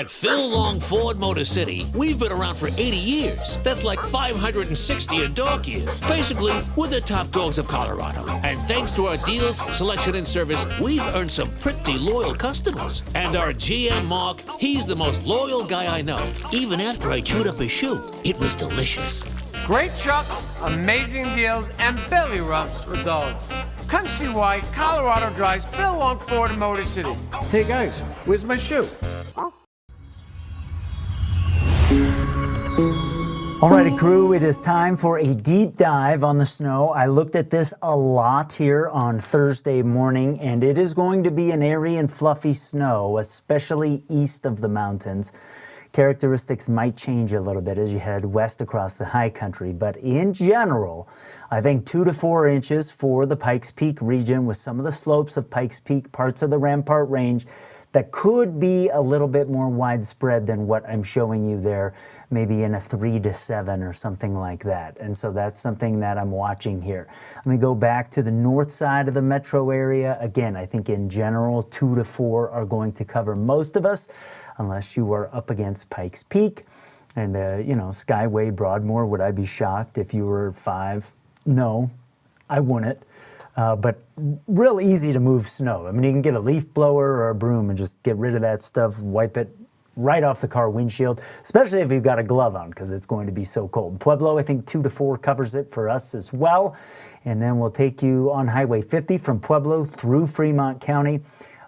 At Phil Long Ford Motor City, we've been around for 80 years. That's like 560 in dog years. Basically, we're the top dogs of Colorado. And thanks to our deals, selection, and service, we've earned some pretty loyal customers. And our GM, Mark, he's the most loyal guy I know. Even after I chewed up his shoe, it was delicious. Great trucks, amazing deals, and belly rubs for dogs. Come see why Colorado drives Phil Long Ford Motor City. Hey guys, where's my shoe? Alrighty, crew, it is time for a deep dive on the snow. I looked at this a lot here on Thursday morning, and it is going to be an airy and fluffy snow, especially east of the mountains. Characteristics might change a little bit as you head west across the high country, but in general, I think 2 to 4 inches for the Pikes Peak region, with some of the slopes of Pikes Peak, parts of the Rampart Range that could be a little bit more widespread than what I'm showing you there, maybe in a 3 to 7 or something like that. And so that's something that I'm watching here. Let me go back to the north side of the metro area. Again, I think in general, 2 to 4 are going to cover most of us, unless you are up against Pikes Peak. And, Skyway, Broadmoor, would I be shocked if you were 5? No, I wouldn't. But real easy to move snow. I mean, you can get a leaf blower or a broom and just get rid of that stuff, wipe it right off the car windshield, especially if you've got a glove on, because it's going to be so cold. Pueblo, I think 2 to 4 covers it for us as well. And then we'll take you on Highway 50 from Pueblo through Fremont County,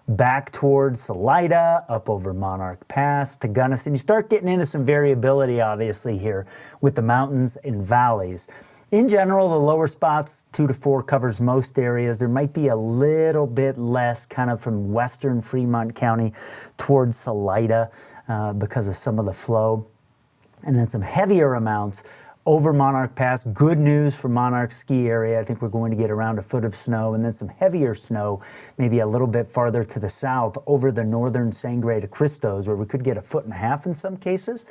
back towards Salida, up over Monarch Pass to Gunnison. You start getting into some variability, obviously, here with the mountains and valleys. In general, the lower spots, 2 to 4 covers most areas. There might be a little bit less kind of from western Fremont County towards Salida because of some of the flow. And then some heavier amounts over Monarch Pass. Good news for Monarch ski area. I think we're going to get around a foot of snow, and then some heavier snow, maybe a little bit farther to the south over the northern Sangre de Cristos, where we could get 1.5 feet in some cases.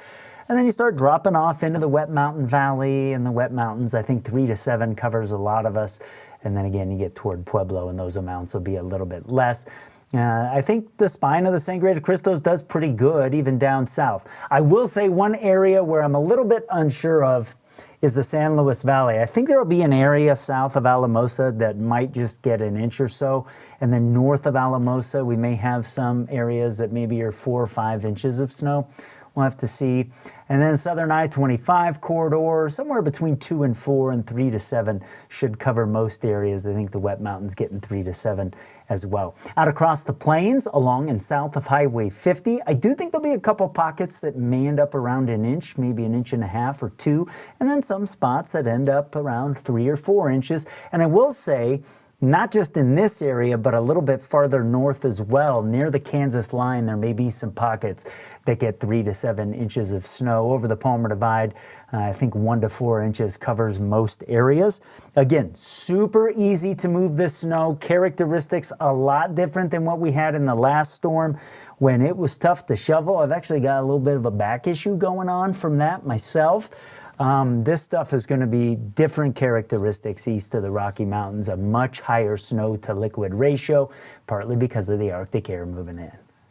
And then you start dropping off into the Wet Mountain Valley, and the Wet Mountains, I think 3 to 7 covers a lot of us. And then again, you get toward Pueblo, and those amounts will be a little bit less. I think the spine of the Sangre de Cristos does pretty good, even down south. I will say one area where I'm a little bit unsure of is the San Luis Valley. I think there will be an area south of Alamosa that might just get an inch or so. And then north of Alamosa, we may have some areas that maybe are 4 or 5 inches of snow. We'll have to see. And then southern I-25 corridor, somewhere between 2 and 4 and 3 to 7 should cover most areas. I think the Wet Mountains getting 3 to 7 as well. Out across the plains, along and south of Highway 50, I do think there'll be a couple pockets that may end up around an inch, maybe 1.5 inches or 2, and then some spots that end up around 3 or 4 inches. And I will say, not just in this area, but a little bit farther north as well, near the Kansas line, there may be some pockets that get 3 to 7 inches of snow. Over the Palmer Divide, I think 1 to 4 inches covers most areas. Again, super easy to move this snow. Characteristics a lot different than what we had in the last storm when it was tough to shovel. I've actually got a little bit of a back issue going on from that myself. This stuff is going to be different characteristics east of the Rocky Mountains, a much higher snow to liquid ratio, partly because of the Arctic air moving in.